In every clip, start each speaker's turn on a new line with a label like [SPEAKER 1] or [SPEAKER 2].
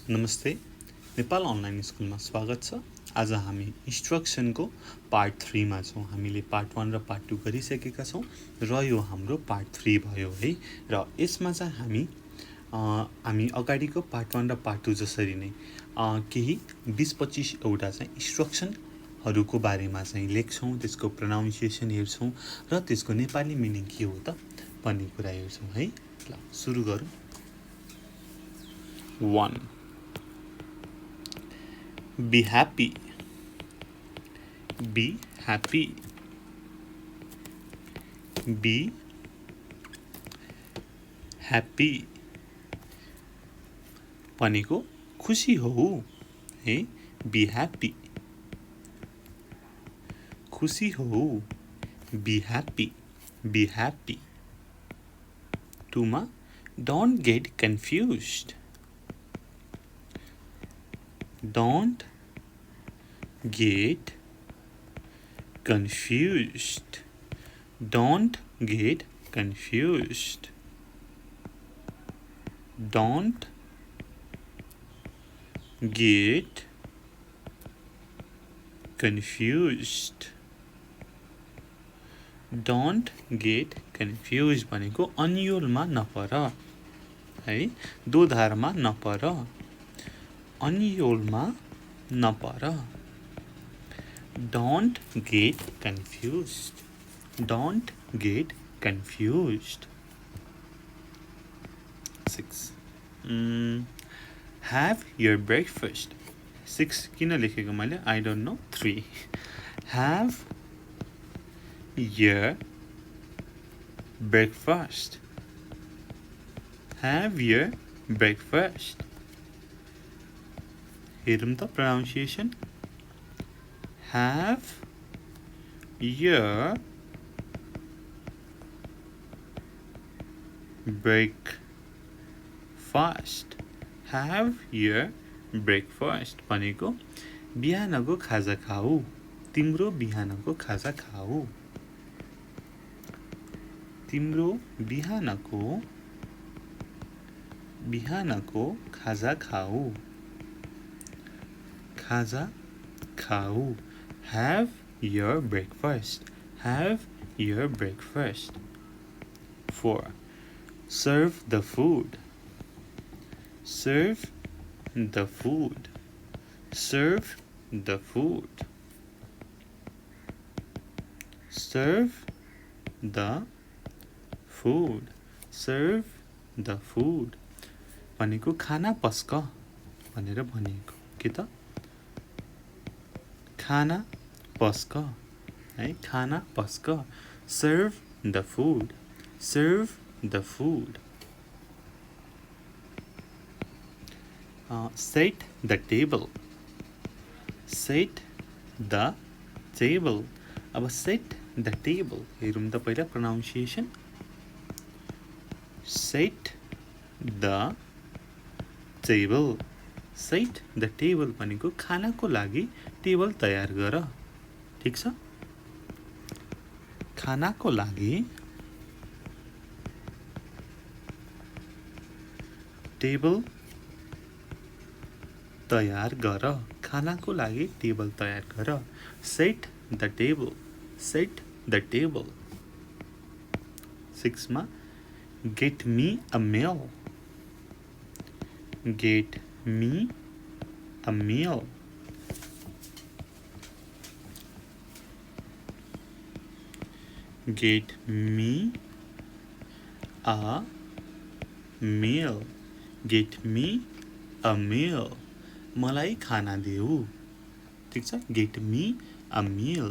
[SPEAKER 1] नमस्ते, नेपाल अनलाइन स्कुलमा स्वागत छ। आज हामी इन्स्ट्रक्सनको पार्ट 3 मा छौँ। हामीले पार्ट 1 र पार्ट 2 गरिसकेका छौँ र यो हाम्रो पार्ट 3 भयो है। र यसमा चाहिँ हामी अगाडिको पार्ट 1 र पार्ट 2 जसरी नै केही 20-25 वटा चाहिँ इन्स्ट्रक्सनहरूको बारेमा चाहिँ लेख्छौँ, त्यसको प्रोनाउन्सिएसन हेर्छौँ र त्यसको नेपाली मिनिङ के हो त भन्ने कुरा हेर्छौँ है। ल सुरु गरौँ। 1. Be happy. Be happy. Be happy. भनेको खुसी हो है। Be happy. खुसी हो। Be happy. Be happy. 2 मा don't get confused. Don't get confused. Don't get confused. Don't get confused. Don't get confused भनेको अन्योलमा नपर है, दोधारमा नपर, अन्योलमा नपर। Don't get confused. Don't get confused. 6. Have your breakfast. 6 किन लेखेको मैले? I don't know. 3. Have your breakfast. Have your breakfast. हेरौँ त pronunciation. Have your breakfast. Have your breakfast भनेको बिहानको खाजा खाऊ, तिम्रो बिहानको खाजा खाऊ, तिम्रो बिहानको खाजा खाऊ, खाजा खाऊ। Have your breakfast. Have your breakfast. 4. Serve the food. Serve the food. Serve the food. Serve the food. Serve the food भनेको खाना पस्क भनेर भनिएको के त? खाना पस्क है, खाना पस्क। Serve the food. Serve the food. Set the table. Set the table. अब set the table हेरौँ त पहिला pronunciation. Set the table. Set the table भनेको खानाको लागि टेबल तयार गर। ठीक छ? खानाको लागि टेबल तयार गर। खानाको लागि टेबल तयार गर। Set the table. Set the table. 6 मा get me a meal. Get me a meal. Get me a meal. Get me a meal. मलाई खाना देऊ। ठीक छ? Get me a meal.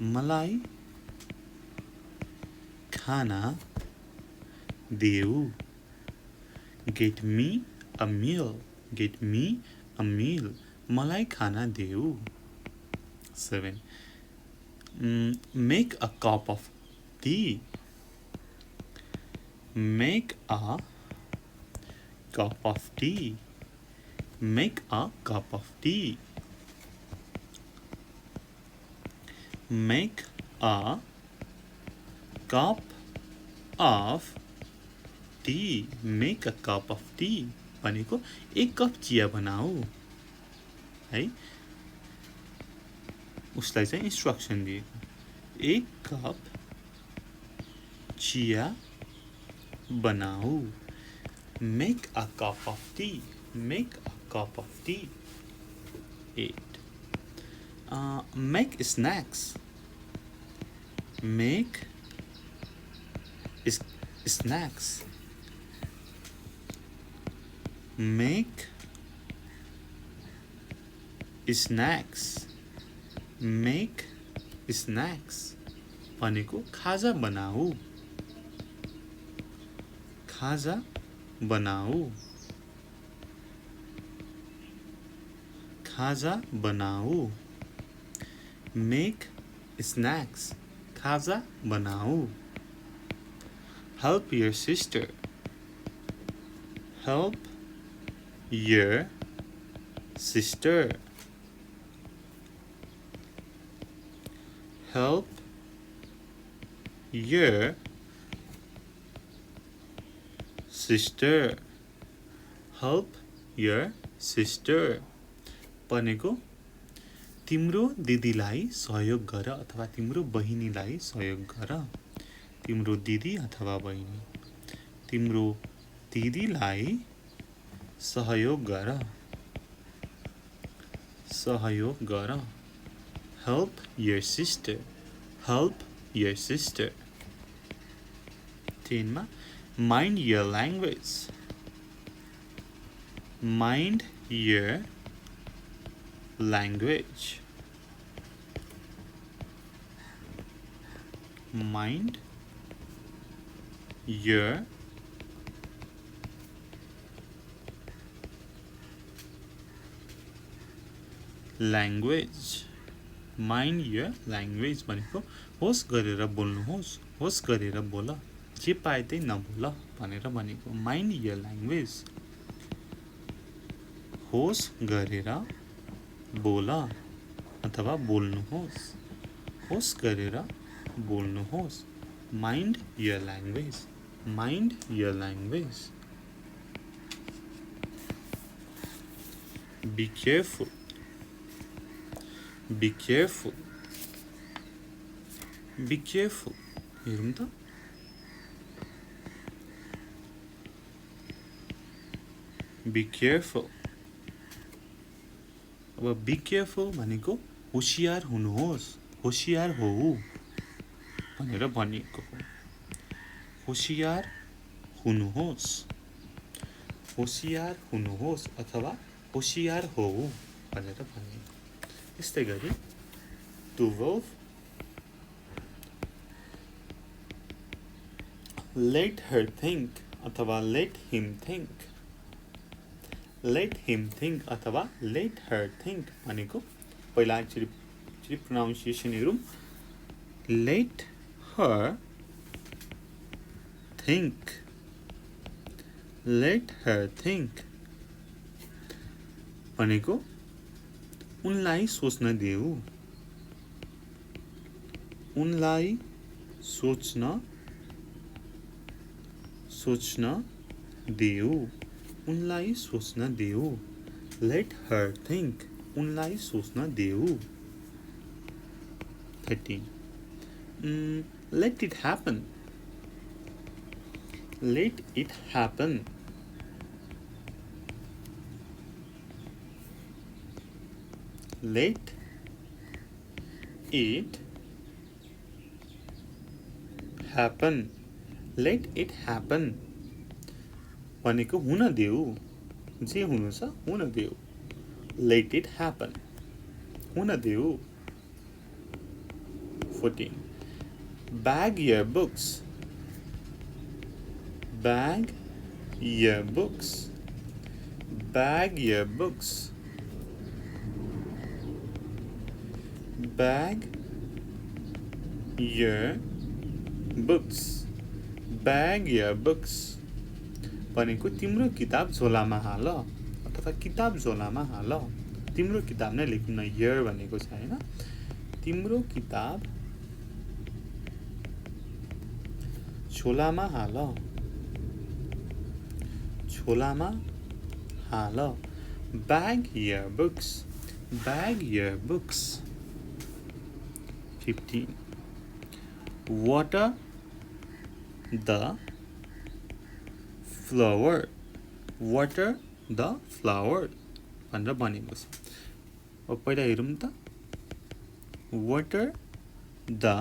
[SPEAKER 1] मलाई खाना देऊ। Get me a meal. Get me a meal. मलाई खाना देऊ। 7. Make a cup of tea. Make a cup of tea. Make a cup of tea. Make a cup of tea. Make a cup of tea. भनेको 1 cup चिया बनाऊ है। उसलाई चाहिँ instruction दिएको 1 कप चिया बनाऊ। Make a cup of tea. Make a cup of tea. 8. Make snacks. Make snacks. Make snacks. Make snacks. भनेको खाजा बनाऊ। खाजा बनाऊ। खाजा बनाऊ। Make snacks. खाजा बनाऊ। Help your sister. Help your sister. Help your sister. Help your sister. भनेको तिम्रो दिदीलाई सहयोग गर अथवा तिम्रो बहिनीलाई सहयोग गर। तिम्रो दिदी अथवा बहिनी। तिम्रो दिदीलाई सहयोग गर। सहयोग गर। Help your sister. Help your sister. 10 मा mind your language. Mind your language. Mind your language. Mind your language भनेको होस गरेर बोल्नुहोस्। होस गरेर बोल। जे पाए त्यही नबोल भनेर भनेको mind your language. होस गरेर बोल अथवा बोल्नुहोस्। होस गरेर बोल्नुहोस्। Mind your language. Mind your language. Be careful. Be careful. Be careful. हेरौँ त। Be careful. अब be careful भनेको होशियार हुनुहोस्। होशियार हो भनेर भनेको हो। होशियार हुनुहोस्। होशियार हुनुहोस् अथवा होशियार हो भनेर भनेको। त्यस्तै गरी 12 let her think अथवा let him think. Let him think अथवा let her think भनेको पहिला एक्चुअली प्रोनाउन्सिएसन हेरौँ। Let her think. Let her think भनेको उनलाई सोच्न देऊ। उनलाई सोच्न देऊ। उनलाई सोच्न देऊ। Let her think. उनलाई सोच्न देऊ। 13 let it happen. Let it happen. Let it happen. Let it happen भनेको हुन देऊ। जे हुनु छ हुन देऊ। Let it happen. हुन देऊ। 14 bag your books. Bag your books. Bag your books. Bag your books. Bag your books भनेको तिम्रो किताब झोलामा हाल अथवा किताब झोलामा हाल। तिम्रो किताब नै लेख्नु न हियर भनेको छ हैन। तिम्रो किताब झोलामा हाल। झोलामा हाल bag your books bag your books 15 water the flower water the flower भनेर भनेको छ अब पहिला हेरौँ त water the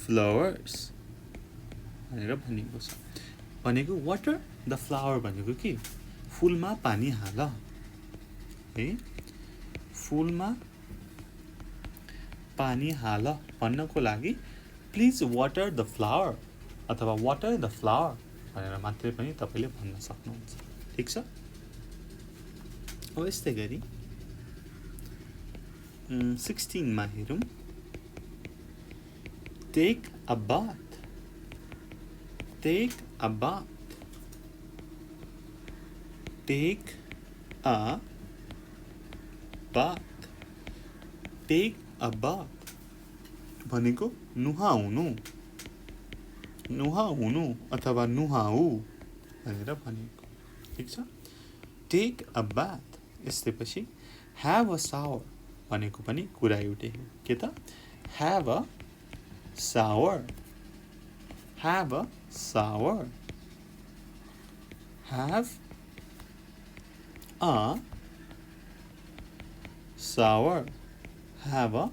[SPEAKER 1] flowers भनेर भनेको छ भनेको water the flower भनेको के फूलमा पानी हाल है फूलमा पानी हाल भन्नको लागि प्लिज वाटर द फ्लावर अथवा वाटर द फ्लावर भनेर मात्रै पनि तपाईले भन्न सक्नुहुन्छ ठीक छ अब यस्तै गरी 16 मा हेरौँ take a bath take a bath take a bath take a bath भनेको नुहाउनु नुहाउनु अथवा नुहाऊ भनेर भनेको ठीक छ take a bath यसपछि have a shower भनेको पनि कुरा एउटै हो के त have a shower have a shower have a shower have a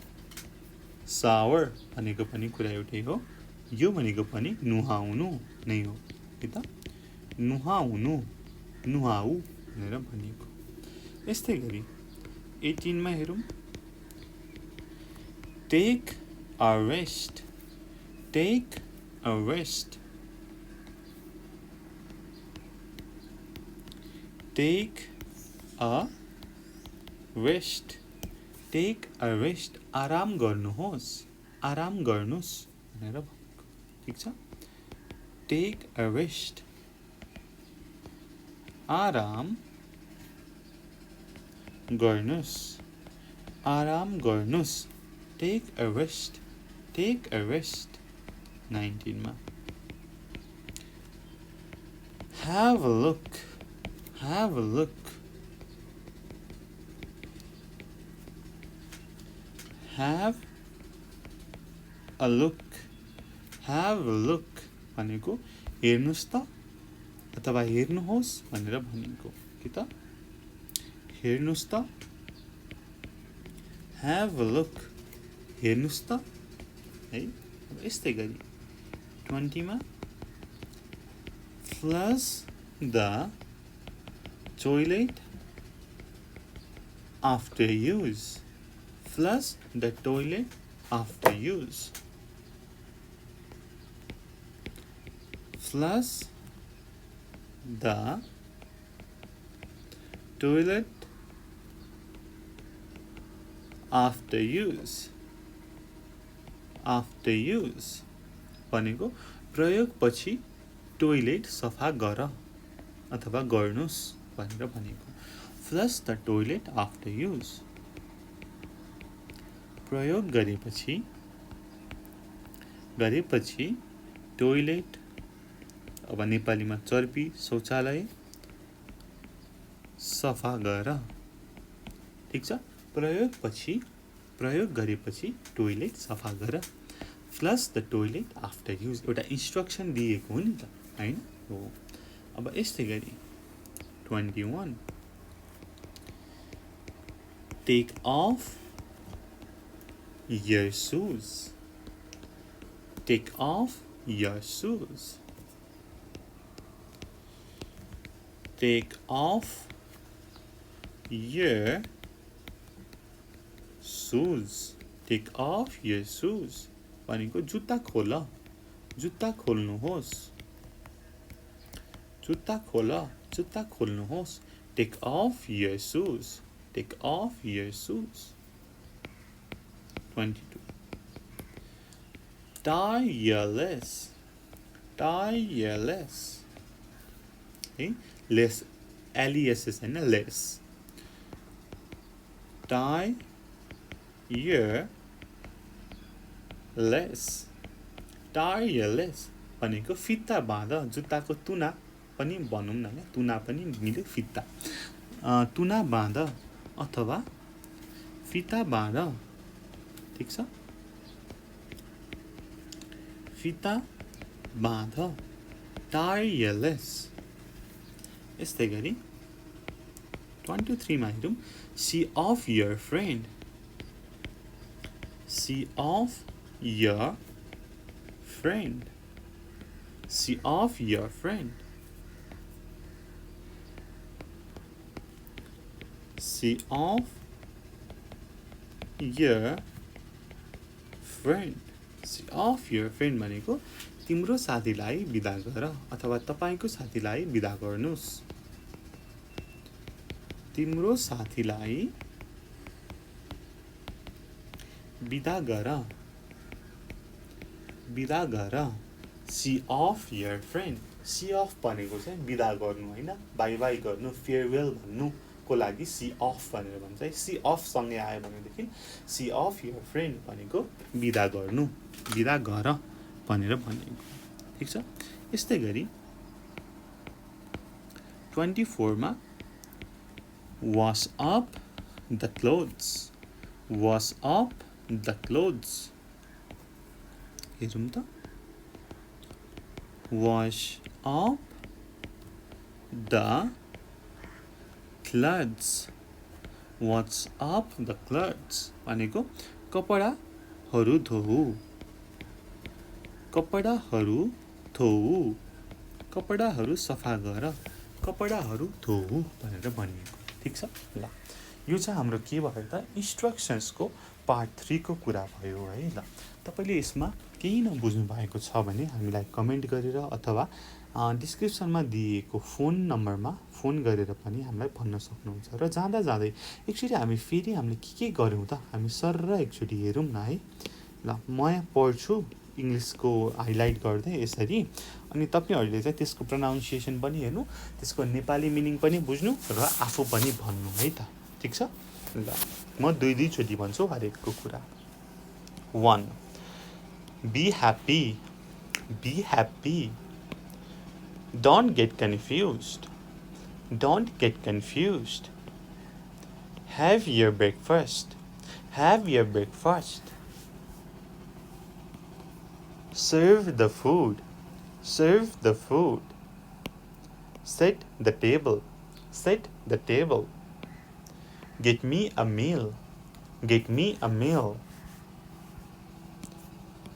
[SPEAKER 1] shower भनेको पनि कुरा एउटै हो यो भनेको पनि नुहाउनु नै हो के त नुहाउनु नुहाऊ भनेर भनेको यस्तै गरी 18 मा हेरौँ take a rest take a rest take a rest take a rest आराम गर्नुहोस् आराम गर्नुस् भनेर भनेको ठीक छ take a rest आराम गर्नुस् आराम गर्नुस् take a rest take a rest 19 मा have a look have a look have a look have a look भनेको हेर्नुस् त अथवा हेर्नुहोस् भनेर भनेको के त हेर्नुस् त have a look हेर्नुस् त है यस्तै गरी 20 मा flush the toilet after use flush the toilet after use flush the toilet after use भनेको प्रयोगपछि टोयलेट सफा गर अथवा गर्नुस् भनेर भनेको flush the toilet after use प्रयोग गरेपछि टोयलेट अब नेपालीमा चर्पी शौचालय सफा गर ठीक छ प्रयोग गरेपछि टोयलेट सफा गर flush the toilet after use एउटा इन्स्ट्रक्सन दिएको हो नि त हैन हो अब यस्तै गरी 21 take off your shoes take off your shoes take off your shoes take off your shoes भनेको जुत्ता खोल जुत्ता खोल्नुहोस् जुत्ता खोल्नुहोस् take off your shoes take off your shoes 22 tie your lace hey lace LESS and lace tie your lace भनेको फित्ता बाँध जुत्ताको तुना पनि भनौँ न, तुना पनि मिल्यो, फिता। तुना बाँध अथवा फिता बाँध, ठिक छ, फिता बाँध, tie your lace। यस्तै गरी 23 मा हेरौँ, see off your friend, see off your friend, see off your friend, see off your friend, see off your friend भनेको तिम्रो साथीलाई बिदा गर अथवा तपाईको साथीलाई बिदा गर्नुस्, तिम्रो साथीलाई बिदा गर, बिदा गर, see off your friend। see off भनेको चाहिँ बिदा गर्नु हैन, बाइ बाइ गर्नु, फेयरवेल भन्नुको लागि see off भनेर भन्छ है। see off सँगै आयो भनेदेखि see off your friend भनेको बिदा गर्नु, बिदा गर भनेर भनेको, ठीक छ। यस्तै गरी 24 मा wash up the clothes, wash up the clothes, हेरौँ त, wash up the clothes, wash up the clothes भनेको कपडाहरू धोऊ, कपडाहरू धोऊ, कपडाहरू सफा गर, कपडाहरू धोऊ भनेर भनिएको, ठीक छ। ल यो चाहिँ हाम्रो के भयो त, इन्स्ट्रक्सन्सको पार्ट 3 को कुरा भयो है। ल तपाईले यसमा केही नबुझ्नु भएको छ भने हामीलाई कमेन्ट गरेर अथवा डिस्क्रिप्सनमा दिएको फोन नम्बरमा फोन गरेर पनि हामीलाई भन्न सक्नुहुन्छ। र जाँदा जाँदै एकचोटि हामी फेरि हामीले के गर्यौं त, हामी सर र एकचोटि हेरौँ न है। ल म पढ्छु इंग्लिशको हाइलाइट गर्दै यसरी, अनि तपाईहरुले चाहिँ त्यसको प्रोनाउन्सिएसन पनि हेर्नु, त्यसको नेपाली मिनिङ पनि बुझ्नु र आफू पनि भन्नु है त, ठीक छ। ल म दुई चोटी भन्छु हरेकको कुरा। 1 be happy, be happy, don't get confused, don't get confused, have your breakfast, have your breakfast, serve the food, serve the food, set the table, set the table, get me a meal, get me a meal,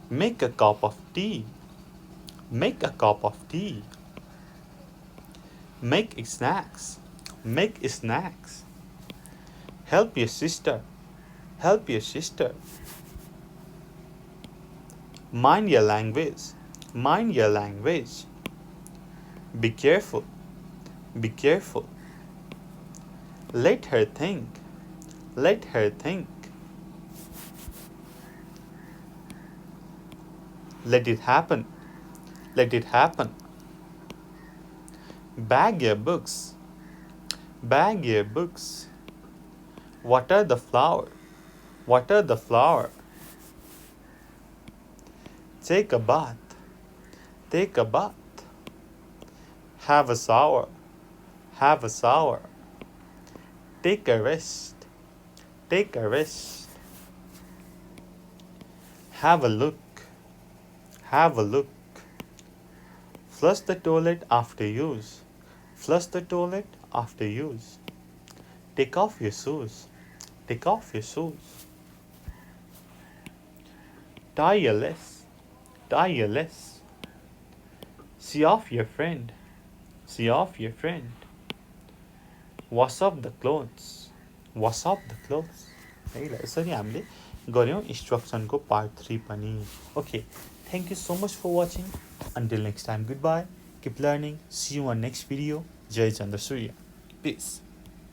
[SPEAKER 1] make a cup of tea, make a cup of tea, make snacks, make snacks, help your sister, help your sister, mind your language, mind your language, be careful, be careful, let her think, let her think, let it happen, let it happen, bag your books, bag your books, water the flower, water the flower, take a bath, take a bath, have a shower, have a shower, take a rest, take a rest, have a look, have a look, flush the toilet after use, flush the toilet after use, take off your shoes, take off your shoes, tie your lace, tie your lace, see off your friend, see off your friend, wash up the clothes, wash up the clothes। है ल यसरी हामीले गर्यौं इन्स्ट्रक्सनको part 3 पनि। Okay, thank you so much for watching. Until next time, goodbye, keep learning, see you on next video. Jai Chandra Surya, peace.